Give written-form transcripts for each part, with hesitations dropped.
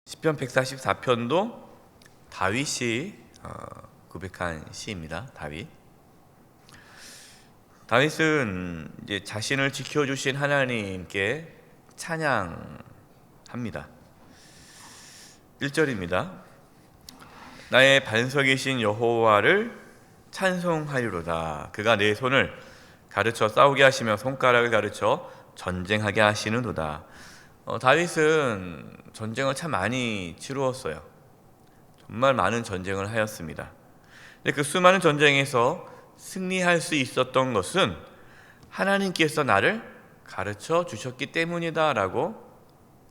시편 144편도 다윗이 고백한 시입니다. 다윗은 이제 자신을 지켜주신 하나님께 찬양합니다. 1절입니다. 나의 반석이신 여호와를 찬송하리로다. 그가 내 손을 가르쳐 싸우게 하시며 손가락을 가르쳐 전쟁하게 하시는도다. 다윗은 전쟁을 참 많이 치루었어요. 정말 많은 전쟁을 하였습니다. 근데 그 수많은 전쟁에서 승리할 수 있었던 것은 하나님께서 나를 가르쳐 주셨기 때문이다 라고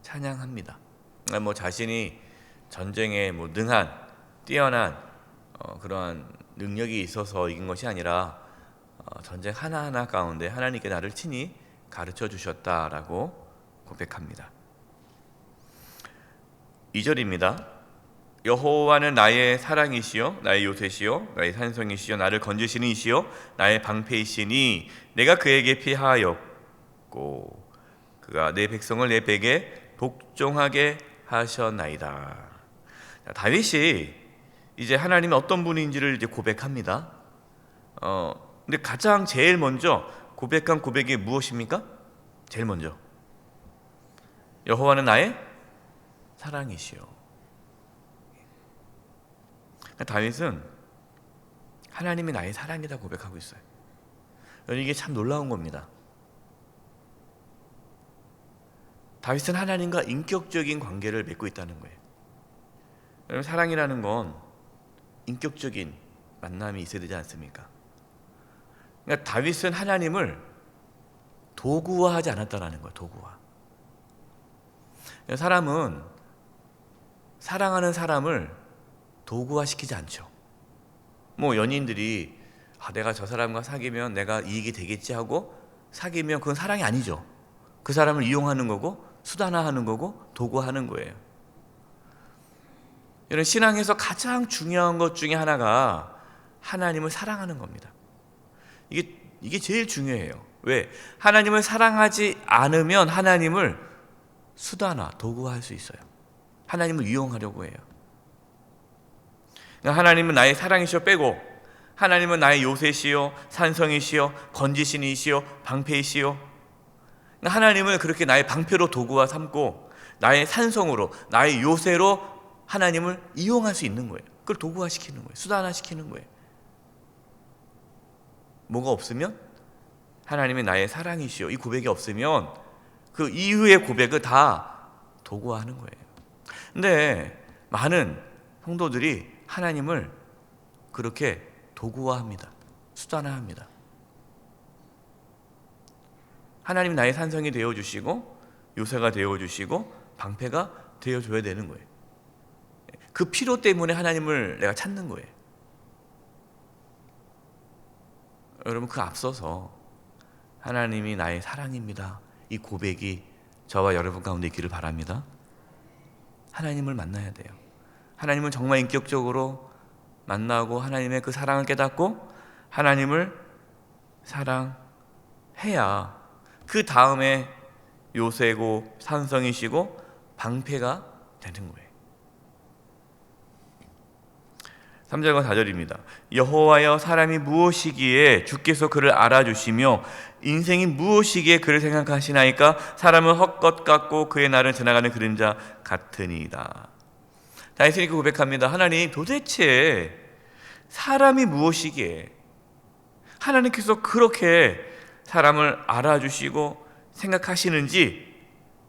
찬양합니다. 자신이 전쟁에 능한 뛰어난 그러한 능력이 있어서 이긴 것이 아니라 전쟁 하나하나 가운데 하나님께 나를 친히 가르쳐 주셨다라고 고백합니다. 2절입니다. 여호와는 나의 사랑이시요 나의 요새시요 나의 산성이시요 나를 건지시는 이시요 나의 방패이시니 내가 그에게 피하였고 그가 내 백성을 내 백에 복종하게 하셨나이다. 다윗이 이제 하나님이 어떤 분인지를 이제 고백합니다. 근데 가장 제일 먼저 고백한 고백이 무엇입니까? 제일 먼저 여호와는 나의 사랑이시요. 다윗은 하나님이 나의 사랑이다 고백하고 있어요. 이게 참 놀라운 겁니다. 다윗은 하나님과 인격적인 관계를 맺고 있다는 거예요. 여러분, 사랑이라는 건 인격적인 만남이 있어야 되지 않습니까? 그러니까 다윗은 하나님을 도구화하지 않았다라는 거예요. 도구화. 사람은 사랑하는 사람을 도구화시키지 않죠. 연인들이 내가 저 사람과 사귀면 내가 이익이 되겠지 하고 사귀면 그건 사랑이 아니죠. 그 사람을 이용하는 거고 수단화하는 거고 도구화하는 거예요. 이런 신앙에서 가장 중요한 것 중에 하나가 하나님을 사랑하는 겁니다. 이게 제일 중요해요. 왜? 하나님을 사랑하지 않으면 하나님을 수단화, 도구화할 수 있어요. 하나님을 이용하려고 해요. 하나님은 나의 사랑이시오 빼고 하나님은 나의 요새시요 산성이시요 건지시니시요 방패이시요. 하나님을 그렇게 나의 방패로 도구화 삼고 나의 산성으로 나의 요새로 하나님을 이용할 수 있는 거예요. 그걸 도구화시키는 거예요. 수단화시키는 거예요. 뭐가 없으면 하나님이 나의 사랑이시요 이 고백이 없으면 그 이후의 고백을 다 도구화하는 거예요. 근데 많은 성도들이 하나님을 그렇게 도구화합니다. 수단화합니다. 하나님이 나의 산성이 되어주시고 요새가 되어주시고 방패가 되어줘야 되는 거예요. 그 필요 때문에 하나님을 내가 찾는 거예요. 여러분, 그 앞서서 하나님이 나의 사랑입니다. 이 고백이 저와 여러분 가운데 있기를 바랍니다. 하나님을 만나야 돼요. 하나님을 정말 인격적으로 만나고 하나님의 그 사랑을 깨닫고 하나님을 사랑해야 그 다음에 요새고 산성이시고 방패가 되는 거예요. 3절과 4절입니다. 여호와여 사람이 무엇이기에 주께서 그를 알아주시며 인생이 무엇이기에 그를 생각하시나이까. 사람은 헛것 같고 그의 날은 지나가는 그림자 같으니이다. 다윗은 이렇게 고백합니다. 하나님, 도대체 사람이 무엇이기에 하나님께서 그렇게 사람을 알아주시고 생각하시는지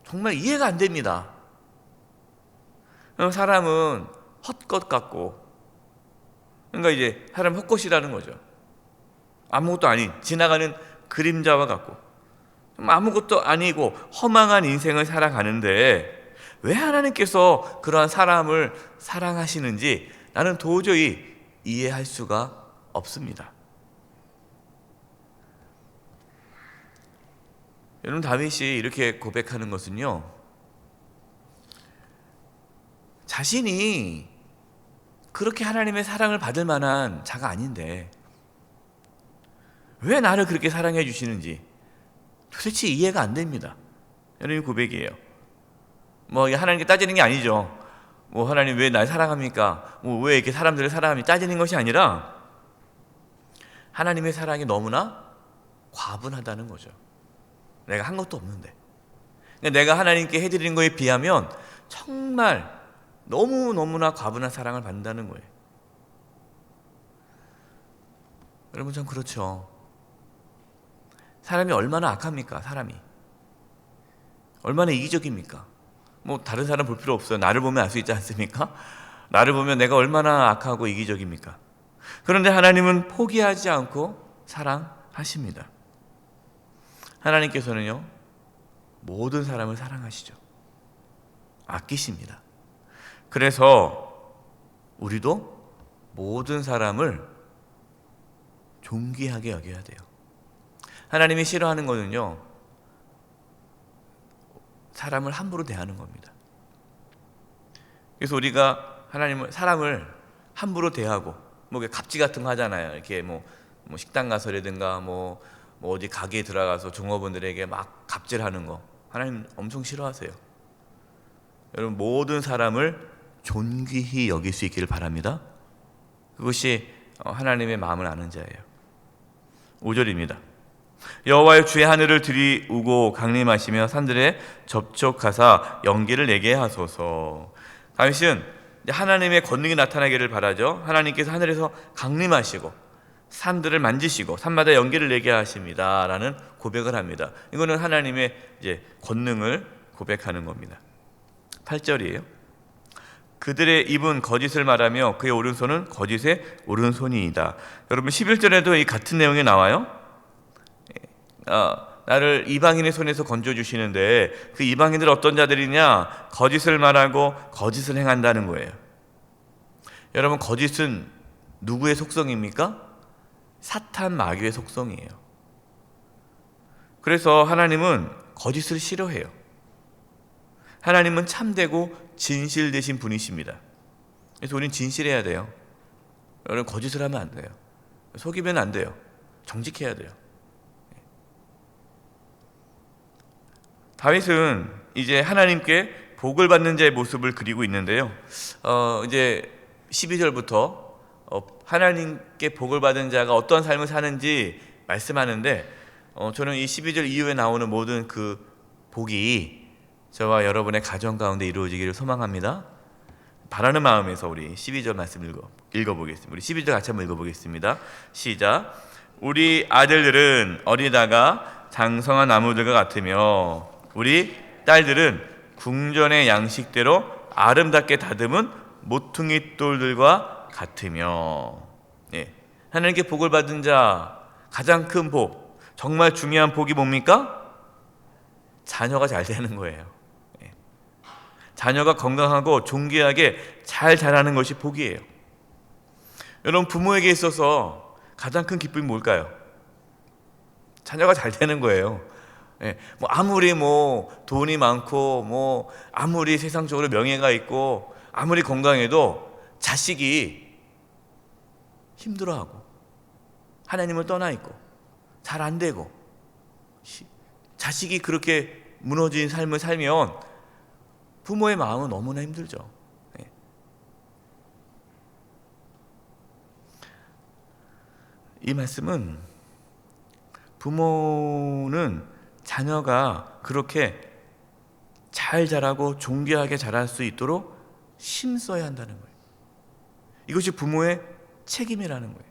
정말 이해가 안 됩니다. 사람은 헛것 같고, 그러니까 이제 사람 헛것이라는 거죠. 아무것도 아닌 지나가는 그림자와 같고 아무것도 아니고 허망한 인생을 살아가는데 왜 하나님께서 그러한 사람을 사랑하시는지 나는 도저히 이해할 수가 없습니다. 여러분, 다윗이 이렇게 고백하는 것은요, 자신이 그렇게 하나님의 사랑을 받을 만한 자가 아닌데 왜 나를 그렇게 사랑해 주시는지 도대체 이해가 안 됩니다. 여러분, 고백이에요. 하나님께 따지는 게 아니죠. 뭐 하나님 왜 날 사랑합니까? 뭐 왜 이렇게 사람들을 사랑합니까? 따지는 것이 아니라 하나님의 사랑이 너무나 과분하다는 거죠. 내가 한 것도 없는데. 내가 하나님께 해드리는 거에 비하면 정말 너무나 과분한 사랑을 받는다는 거예요. 여러분, 참 그렇죠. 사람이 얼마나 악합니까? 사람이 얼마나 이기적입니까? 뭐 다른 사람 볼 필요 없어요. 나를 보면 알 수 있지 않습니까? 나를 보면 내가 얼마나 악하고 이기적입니까? 그런데 하나님은 포기하지 않고 사랑하십니다. 하나님께서는요, 모든 사람을 사랑하시죠. 아끼십니다. 그래서 우리도 모든 사람을 존귀하게 여겨야 돼요. 하나님이 싫어하는 거는요, 사람을 함부로 대하는 겁니다. 그래서 우리가 사람을 함부로 대하고, 뭐 갑질 같은 거 하잖아요. 이렇게 뭐 식당 가서라든가 뭐 어디 가게에 들어가서 종업원들에게 막 갑질하는 거, 하나님 엄청 싫어하세요. 여러분, 모든 사람을 존귀히 여길 수 있기를 바랍니다. 그것이 하나님의 마음을 아는 자예요. 5절입니다. 여호와의 주의 하늘을 들이우고 강림하시며 산들에 접촉하사 연기를 내게 하소서. 다윗은 하나님의 권능이 나타나기를 바라죠. 하나님께서 하늘에서 강림하시고 산들을 만지시고 산마다 연기를 내게 하십니다 라는 고백을 합니다. 이거는 하나님의 이제 권능을 고백하는 겁니다. 8절이에요. 그들의 입은 거짓을 말하며 그의 오른손은 거짓의 오른손이이다. 여러분, 11절에도 이 같은 내용이 나와요. 나를 이방인의 손에서 건져주시는데 그 이방인들 어떤 자들이냐? 거짓을 말하고 거짓을 행한다는 거예요. 여러분, 거짓은 누구의 속성입니까? 사탄 마귀의 속성이에요. 그래서 하나님은 거짓을 싫어해요. 하나님은 참되고 진실되신 분이십니다. 그래서 우리는 진실해야 돼요. 여러분, 거짓을 하면 안 돼요. 속이면 안 돼요. 정직해야 돼요. 다윗은 이제 하나님께 복을 받는 자의 모습을 그리고 있는데요. 이제 12절부터 하나님께 복을 받은 자가 어떤 삶을 사는지 말씀하는데, 저는 이 12절 이후에 나오는 모든 그 복이 저와 여러분의 가정 가운데 이루어지기를 소망합니다. 바라는 마음에서 우리 12절 말씀 읽어보겠습니다. 우리 12절 같이 한번 읽어보겠습니다. 시작. 우리 아들들은 어리다가 장성한 나무들과 같으며 우리 딸들은 궁전의 양식대로 아름답게 다듬은 모퉁이 돌들과 같으며. 예. 하나님께 복을 받은 자 가장 큰 복, 정말 중요한 복이 뭡니까? 자녀가 잘 되는 거예요. 예. 자녀가 건강하고 존귀하게 잘 자라는 것이 복이에요. 여러분, 부모에게 있어서 가장 큰 기쁨이 뭘까요? 자녀가 잘 되는 거예요. 예, 뭐 아무리 돈이 많고 아무리 세상적으로 명예가 있고 아무리 건강해도 자식이 힘들어하고 하나님을 떠나 있고 잘 안 되고 자식이 그렇게 무너진 삶을 살면 부모의 마음은 너무나 힘들죠. 예. 이 말씀은 부모는 자녀가 그렇게 잘 자라고 존귀하게 자랄 수 있도록 힘써야 한다는 거예요. 이것이 부모의 책임이라는 거예요.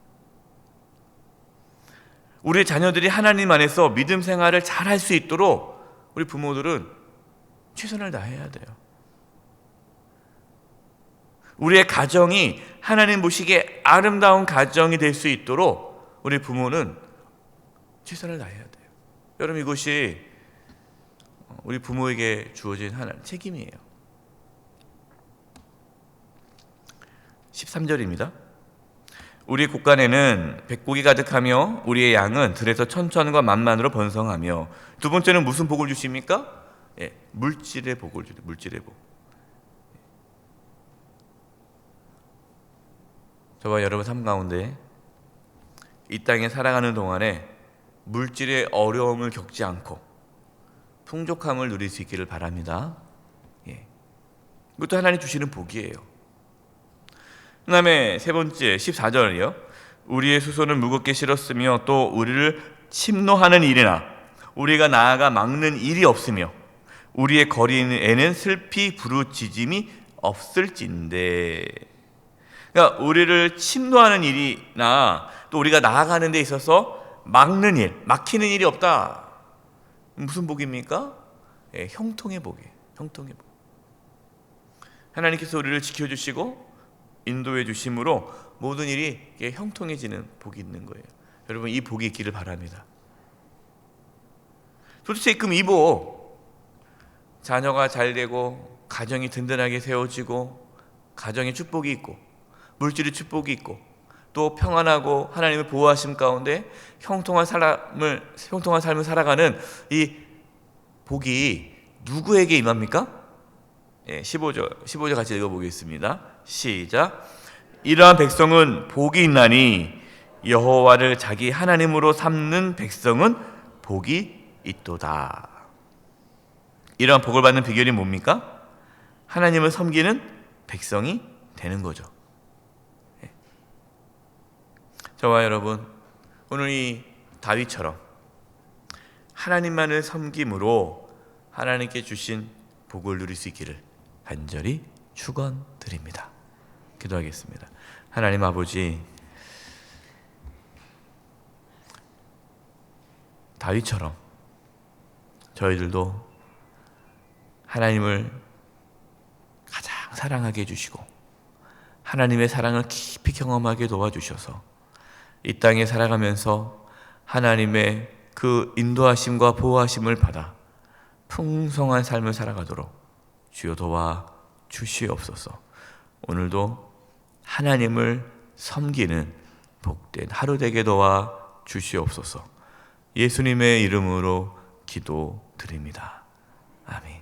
우리 자녀들이 하나님 안에서 믿음 생활을 잘 할 수 있도록 우리 부모들은 최선을 다해야 돼요. 우리의 가정이 하나님 보시기에 아름다운 가정이 될 수 있도록 우리 부모는 최선을 다해야 돼요. 여러분, 이것이 우리 부모에게 주어진 하나님의 책임이에요. 13절입니다. 우리 곳간에는 백곡이 가득하며 우리의 양은 들에서 천천과 만만으로 번성하며. 두 번째는 무슨 복을 주십니까? 예, 물질의 복을 주세요. 물질의 복. 저와 여러분 삶 가운데 이 땅에 살아가는 동안에 물질의 어려움을 겪지 않고 풍족함을 누릴 수 있기를 바랍니다. 예. 이것도 하나님 주시는 복이에요. 그 다음에 세 번째 14절이요. 우리의 수소는 무겁게 실었으며 또 우리를 침노하는 일이나 우리가 나아가 막는 일이 없으며 우리의 거리에는 슬피 부르짖음이 없을진데. 그러니까 우리를 침노하는 일이나 또 우리가 나아가는 데 있어서 막는 일, 막히는 일이 없다. 무슨 복입니까? 예, 형통의 복이에요. 형통의 복. 하나님께서 우리를 지켜주시고 인도해 주심으로 모든 일이 형통해지는 복이 있는 거예요. 여러분, 이 복이 있기를 바랍니다. 도대체 그럼 이 복, 자녀가 잘 되고 가정이 든든하게 세워지고 가정에 축복이 있고 물질의 축복이 있고 또 평안하고 하나님의 보호하심 가운데 형통한 삶을 살아가는 이 복이 누구에게 임합니까? 15절 같이 읽어보겠습니다. 시작. 이러한 백성은 복이 있나니 여호와를 자기 하나님으로 삼는 백성은 복이 있도다. 이러한 복을 받는 비결이 뭡니까? 하나님을 섬기는 백성이 되는 거죠. 저와 여러분, 오늘 이 다윗처럼 하나님만을 섬김으로 하나님께 주신 복을 누릴 수 있기를 간절히 축원드립니다. 기도하겠습니다. 하나님 아버지, 다윗처럼 저희들도 하나님을 가장 사랑하게 해주시고 하나님의 사랑을 깊이 경험하게 도와주셔서 이 땅에 살아가면서 하나님의 그 인도하심과 보호하심을 받아 풍성한 삶을 살아가도록 주여 도와 주시옵소서. 오늘도 하나님을 섬기는 복된 하루 되게 도와 주시옵소서. 예수님의 이름으로 기도드립니다. 아멘.